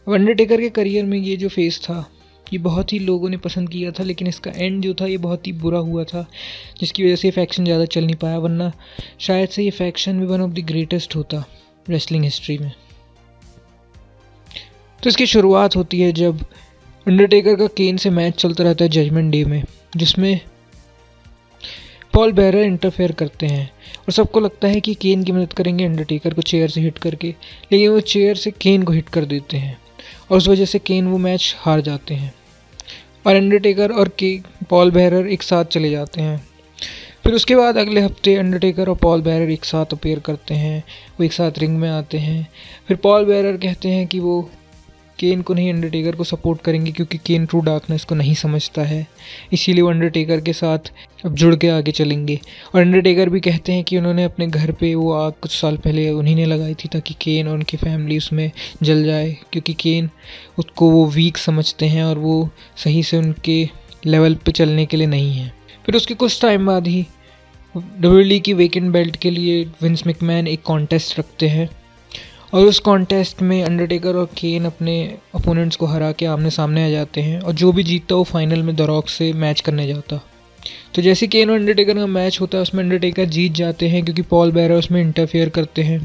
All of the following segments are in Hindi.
अब अंडरटेकर के करियर में ये जो फेज़ था ये बहुत ही लोगों ने पसंद किया था, लेकिन इसका एंड जो था ये बहुत ही बुरा हुआ था, जिसकी वजह से ये फैक्शन ज़्यादा चल नहीं पाया, वरना शायद से ये फैक्शन भी वन ऑफ द ग्रेटेस्ट होता रेसलिंग हिस्ट्री में। तो इसकी शुरुआत होती है जब अंडरटेकर का केन से मैच चलता रहता है जजमेंट डे में, जिसमें पॉल बेरर इंटरफेयर करते हैं और सबको लगता है कि केन की मदद करेंगे अंडरटेकर को चेयर से हिट करके, लेकिन वो चेयर से केन को हिट कर देते हैं और उस वजह से केन वो मैच हार जाते हैं और अंडरटेकर और पॉल बेरर एक साथ चले जाते हैं। फिर उसके बाद अगले हफ्ते अंडरटेकर और पॉल बेरर एक साथ अपीयर करते हैं, वो एक साथ रिंग में आते हैं। फिर पॉल बेरर कहते हैं कि वो केन को नहीं अंडरटेकर को सपोर्ट करेंगे क्योंकि केन ट्रू डार्कनेस को नहीं समझता है, इसीलिए वो अंडरटेकर के साथ अब जुड़ के आगे चलेंगे। और अंडरटेकर भी कहते हैं कि उन्होंने अपने घर पे वो आग कुछ साल पहले उन्हीं ने लगाई थी ताकि केन और उनकी फैमिली उसमें जल जाए, क्योंकि केन उसको वो वीक समझते हैं और वो सही से उनके लेवल पे चलने के लिए नहीं है। फिर उसके कुछ टाइम बाद ही डब्ल्यूडब्ल्यूई की वेकेंट बेल्ट के लिए विंस मैकमैन एक कॉन्टेस्ट रखते हैं और उस कॉन्टेस्ट में अंडरटेकर और केन अपने अपोनेंट्स को हरा के आमने सामने आ जाते हैं और जो भी जीतता वो फाइनल में द रॉक से मैच करने जाता। तो जैसे केन और अंडरटेकर का मैच होता है उसमें अंडरटेकर जीत जाते हैं क्योंकि पॉल बेरर उसमें इंटरफेयर करते हैं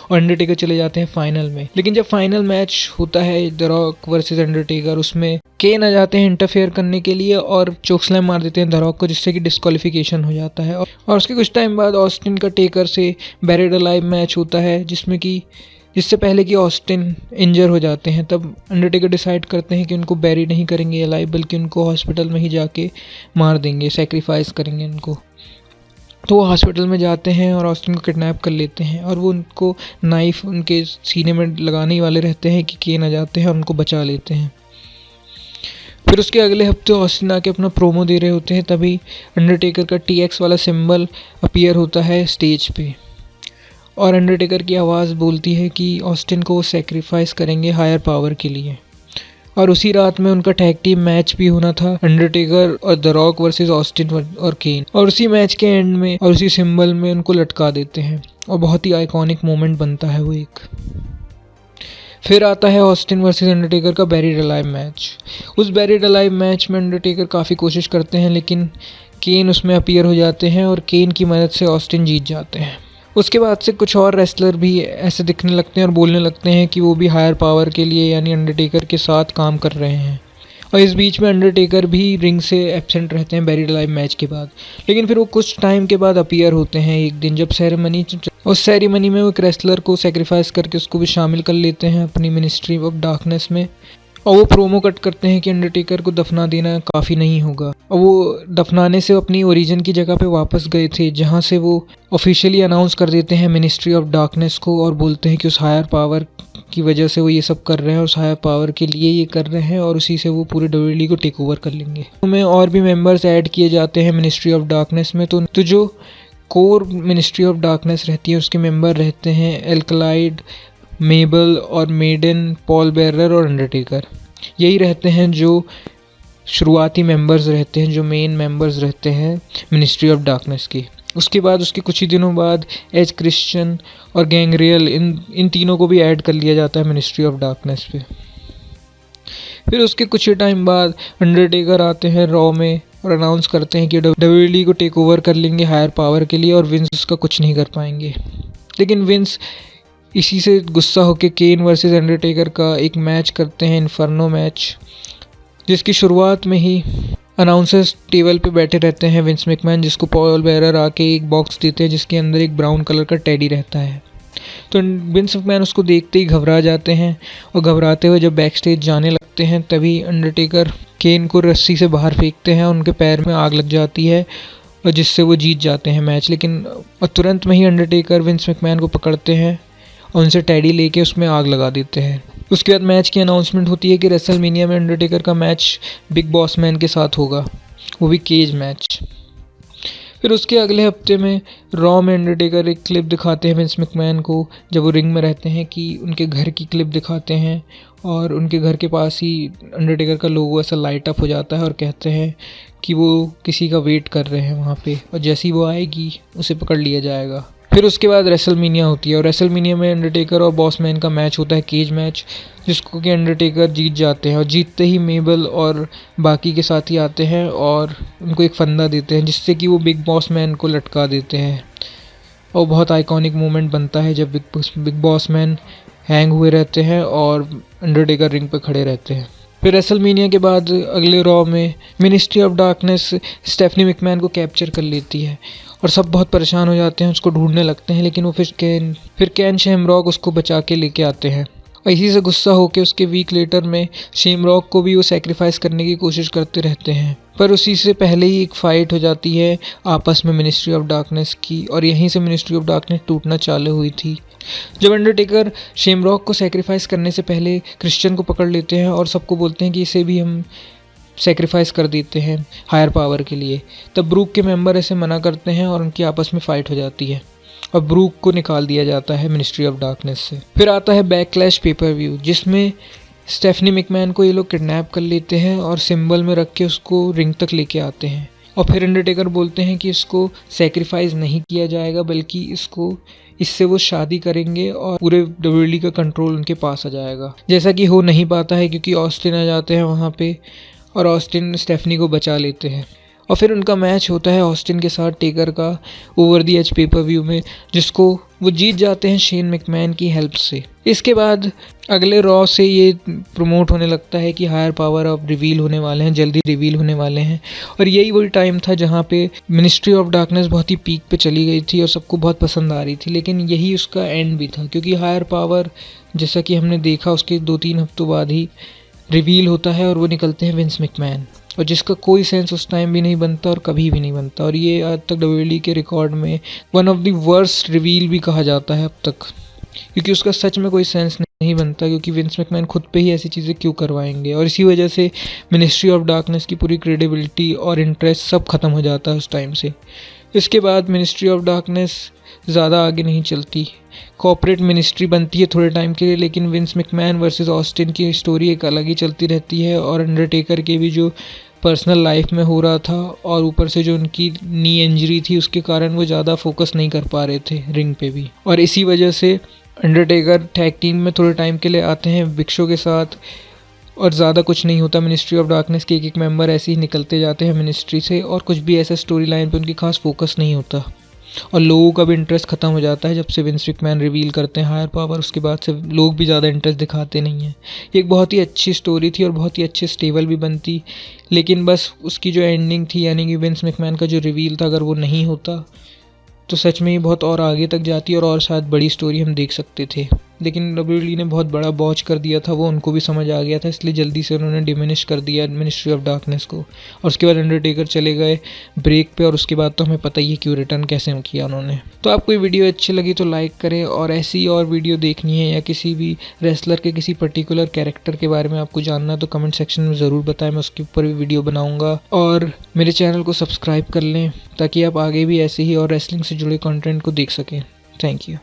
और अंडरटेकर चले जाते हैं फाइनल में। लेकिन जब फाइनल मैच होता है द रॉक वर्सेस अंडरटेकर, उसमें केन आ जाते हैं इंटरफेयर करने के लिए और चोकस्लैम मार देते हैं द रॉक को, जिससे कि डिस्क्वालिफिकेशन हो जाता है। और उसके कुछ टाइम बाद ऑस्टिन का टेकर से बैरिड अलाइव मैच होता है, जिससे पहले कि ऑस्टिन इंजर हो जाते हैं। तब अंडरटेकर डिसाइड करते हैं कि उनको बैरी नहीं करेंगे अलाइव, बल्कि उनको हॉस्पिटल में ही जाके मार देंगे, सेक्रीफाइस करेंगे उनको। तो वो हॉस्पिटल में जाते हैं और ऑस्टिन को किडनैप कर लेते हैं और वो उनको नाइफ उनके सीने में लगाने ही वाले रहते हैं कि केन आ जाते हैं और उनको बचा लेते हैं। फिर उसके अगले हफ्ते ऑस्टिन आके अपना प्रोमो दे रहे होते हैं, तभी अंडरटेकर का TX वाला सिंबल अपीयर होता है स्टेज पे और अंडरटेकर की आवाज़ बोलती है कि ऑस्टिन को वो सेक्रीफाइस करेंगे हायर पावर के लिए। और उसी रात में उनका टैग टीम मैच भी होना था, अंडरटेकर और द रॉक वर्सेस ऑस्टिन और केन। और उसी मैच के एंड में और उसी सिंबल में उनको लटका देते हैं और बहुत ही आइकॉनिक मोमेंट बनता है वो एक। फिर आता है ऑस्टिन वर्सेस अंडरटेकर का बैरिड अलाइव मैच। उस बैरिड अलाइव मैच में अंडरटेकर काफ़ी कोशिश करते हैं, लेकिन केन उसमें अपीयर हो जाते हैं और केन की मदद से ऑस्टिन जीत जाते हैं। उसके बाद से कुछ और रेसलर भी ऐसे दिखने लगते हैं और बोलने लगते हैं कि वो भी हायर पावर के लिए यानी अंडरटेकर के साथ काम कर रहे हैं। और इस बीच में अंडरटेकर भी रिंग से एब्सेंट रहते हैं बैरिड अलाइव मैच के बाद, लेकिन फिर वो कुछ टाइम के बाद अपीयर होते हैं एक दिन, जब सेरेमनी उस सेरेमनी में वो एक रेसलर को सेक्रीफाइस करके उसको भी शामिल कर लेते हैं अपनी मिनिस्ट्री ऑफ डार्कनेस में। और वो प्रोमो कट करते हैं कि अंडरटेकर को दफना देना काफ़ी नहीं होगा, और वो दफनाने से अपनी ओरिजिन की जगह पे वापस गए थे, जहाँ से वो ऑफिशियली अनाउंस कर देते हैं मिनिस्ट्री ऑफ डार्कनेस को और बोलते हैं कि उस हायर पावर की वजह से वो ये सब कर रहे हैं, उस हायर पावर के लिए ये कर रहे हैं और उसी से वो पूरे डब्ल्यूडब्ल्यूई को टेक ओवर कर लेंगे। उनमें और भी मेंबर्स ऐड किए जाते हैं मिनिस्ट्री ऑफ डार्कनेस में। तो जो कोर मिनिस्ट्री ऑफ डार्कनेस रहती है उसके मेंबर रहते हैं एल्कलाइड, मेबल और मेडन, पॉल बेरर और अंडरटेकर। यही रहते हैं जो शुरुआती मेंबर्स रहते हैं, जो मेन मेंबर्स रहते हैं मिनिस्ट्री ऑफ डार्कनेस की। उसके बाद उसके कुछ ही दिनों बाद एज क्रिश्चियन और गैंग्रियल इन तीनों को भी ऐड कर लिया जाता है मिनिस्ट्री ऑफ डार्कनेस पे। फिर उसके कुछ ही टाइम बाद अंडरटेकर आते हैं रॉ में और अनाउंस करते हैं कि डब्ल्यूडब्ल्यूई को टेक ओवर कर लेंगे हायर पावर के लिए और विंस उसका कुछ नहीं कर पाएंगे। लेकिन विंस इसी से गुस्सा होकर केन वर्सेस अंडरटेकर का एक मैच करते हैं, इन्फर्नो मैच, जिसकी शुरुआत में ही अनाउंसर्स टेबल पे बैठे रहते हैं विंस मैकमैन, जिसको पॉल बेरर आके एक बॉक्स देते हैं जिसके अंदर एक ब्राउन कलर का टेडी रहता है। तो विंस मैकमैन उसको देखते ही घबरा जाते हैं और घबराते हुए जब बैक स्टेज जाने लगते हैं तभी अंडरटेकर केन को रस्सी से बाहर फेंकते हैं, उनके पैर में आग लग जाती है और जिससे वो जीत जाते हैं मैच। लेकिन तुरंत में ही अंडरटेकर विंस मैकमैन को पकड़ते हैं और उनसे टेडी लेके उसमें आग लगा देते हैं। उसके बाद मैच की अनाउंसमेंट होती है कि रेसलमेनिया में अंडरटेकर का मैच बिग बॉस मैन के साथ होगा, वो भी केज मैच। फिर उसके अगले हफ्ते में रॉ में अंडरटेकर एक क्लिप दिखाते हैं विंस मैकमैन को, जब वो रिंग में रहते हैं, कि उनके घर की क्लिप दिखाते हैं और उनके घर के पास ही अंडरटेकर का लोगो ऐसा लाइट अप हो जाता है और कहते हैं कि वो किसी का वेट कर रहे हैं वहाँ पे और जैसे ही वो आएगी उसे पकड़ लिया जाएगा। फिर उसके बाद रेसलमेनिया होती है और रेसलमेनिया में अंडरटेकर और बॉसमैन का मैच होता है, केज मैच, जिसको कि अंडरटेकर जीत जाते हैं और जीतते ही मेबल और बाकी के साथी आते हैं और उनको एक फंदा देते हैं जिससे कि वो बिग बॉस मैन को लटका देते हैं। और बहुत आइकॉनिक मोमेंट बनता है जब बिग बॉस मैन हैंग हुए रहते हैं और अंडरटेकर रिंग पे खड़े रहते हैं। फिर रेसलमेनिया के बाद अगले रॉ में ministry of darkness Stephanie McMahon को कैप्चर कर लेती है और सब बहुत परेशान हो जाते हैं, उसको ढूंढने लगते हैं, लेकिन वो फिर कैन शेमरॉक उसको बचा के लेके आते हैं। और इसी से गुस्सा होकर उसके वीक लेटर में शेमरॉक को भी वो सेक्रीफाइस करने की कोशिश करते रहते हैं। पर उसी से पहले ही एक फ़ाइट हो जाती है आपस में मिनिस्ट्री ऑफ डार्कनेस की और यहीं से मिनिस्ट्री ऑफ डार्कनेस टूटना चालू हुई थी। जब अंडरटेकर शेमरॉक को सेक्रीफाइस करने से पहले क्रिश्चियन को पकड़ लेते हैं और सबको बोलते हैं कि इसे भी हम सेक्रीफाइस कर देते हैं हायर पावर के लिए, तब ब्रूक के मेंबर ऐसे मना करते हैं और उनकी आपस में फ़ाइट हो जाती है और ब्रूक को निकाल दिया जाता है मिनिस्ट्री ऑफ डार्कनेस से। फिर आता है बैकलैश पेपर व्यू, जिसमें स्टेफनी मैकमैन को ये लोग किडनैप कर लेते हैं और सिंबल में रख के उसको रिंग तक लेके आते हैं और फिर अंडरटेकर बोलते हैं कि इसको सेक्रीफाइस नहीं किया जाएगा बल्कि इससे वो शादी करेंगे और पूरे डब्ल्यूडब्ल्यूई का कंट्रोल उनके पास आ जाएगा, जैसा कि हो नहीं पाता है क्योंकि ऑस्टिन आ जाते हैं वहाँ पे और ऑस्टिन स्टेफनी को बचा लेते हैं। और फिर उनका मैच होता है ऑस्टिन के साथ टेकर का over the edge pay per view में, जिसको वो जीत जाते हैं शेन मैकमैन की हेल्प से। इसके बाद अगले रॉ से ये प्रमोट होने लगता है कि हायर पावर अब रिवील होने वाले हैं, जल्दी रिवील होने वाले हैं और यही वही टाइम था जहाँ पे मिनिस्ट्री ऑफ डार्कनेस बहुत ही पीक पे चली गई थी और सबको बहुत पसंद आ रही थी, लेकिन यही उसका एंड भी था क्योंकि हायर पावर जैसा कि हमने देखा उसके 2-3 हफ्तों बाद ही रिवील होता है और वो निकलते हैं विंस मैकमैन, और जिसका कोई सेंस उस टाइम भी नहीं बनता और कभी भी नहीं बनता और ये आज तक डब्ल्यूडब्ल्यूई के रिकॉर्ड में one of the worst reveal भी कहा जाता है अब तक, क्योंकि उसका सच में कोई सेंस नहीं बनता क्योंकि विंस मैकमैन खुद पे ही ऐसी चीज़ें क्यों करवाएंगे। और इसी वजह से मिनिस्ट्री ऑफ डार्कनेस की पूरी क्रेडिबिलिटी और इंटरेस्ट सब खत्म हो जाता है उस टाइम से। इसके बाद मिनिस्ट्री ऑफ डार्कनेस ज़्यादा आगे नहीं चलती, कॉर्पोरेट मिनिस्ट्री बनती है थोड़े टाइम के लिए, लेकिन विंस मैकमैन वर्सेस ऑस्टिन की स्टोरी एक अलग ही चलती रहती है और अंडरटेकर के भी जो पर्सनल लाइफ में हो रहा था और ऊपर से जो उनकी नी इंजरी थी उसके कारण वो ज़्यादा फोकस नहीं कर पा रहे थे रिंग पे भी, और इसी वजह से अंडरटेकर टैग टीम में थोड़े टाइम के लिए आते हैं बिग शो के साथ और ज़्यादा कुछ नहीं होता। मिनिस्ट्री ऑफ डार्कनेस के एक मेंबर ऐसे ही निकलते जाते हैं मिनिस्ट्री से और कुछ भी ऐसा स्टोरी लाइन पर उनकी खास फोकस नहीं होता और लोगों का भी इंटरेस्ट ख़त्म हो जाता है जब से विंस मैकमैन रिवील करते हैं हायर पावर, उसके बाद से लोग भी ज़्यादा इंटरेस्ट दिखाते नहीं हैं। एक बहुत ही अच्छी स्टोरी थी और बहुत ही अच्छे स्टेबल भी बनती, लेकिन बस उसकी जो एंडिंग थी यानी कि विंस मैकमैन का जो रिवील था अगर वो नहीं होता तो सच में ये बहुत और आगे तक जाती और शायद बड़ी स्टोरी हम देख सकते थे, लेकिन डब्ल्यूडब्ल्यूई ने बहुत बड़ा बॉच कर दिया था, वो उनको भी समझ आ गया था, इसलिए जल्दी से उन्होंने डिमिनिश कर दिया मिनिस्ट्री ऑफ डार्कनेस को और उसके बाद अंडरटेकर चले गए ब्रेक पे और उसके बाद तो हमें पता ही है कि रिटर्न कैसे किया उन्होंने। तो आपको ये वीडियो अच्छी लगी तो लाइक करें और ऐसी और वीडियो देखनी है या किसी भी रेसलर के किसी पर्टिकुलर कैरेक्टर के बारे में आपको जानना है तो कमेंट सेक्शन में ज़रूर बताएं, मैं उसके ऊपर भी वीडियो बनाऊँगा। और मेरे चैनल को सब्सक्राइब कर लें ताकि आप आगे भी ऐसे ही और रेसलिंग से जुड़े कंटेंट को देख सकें। Thank you.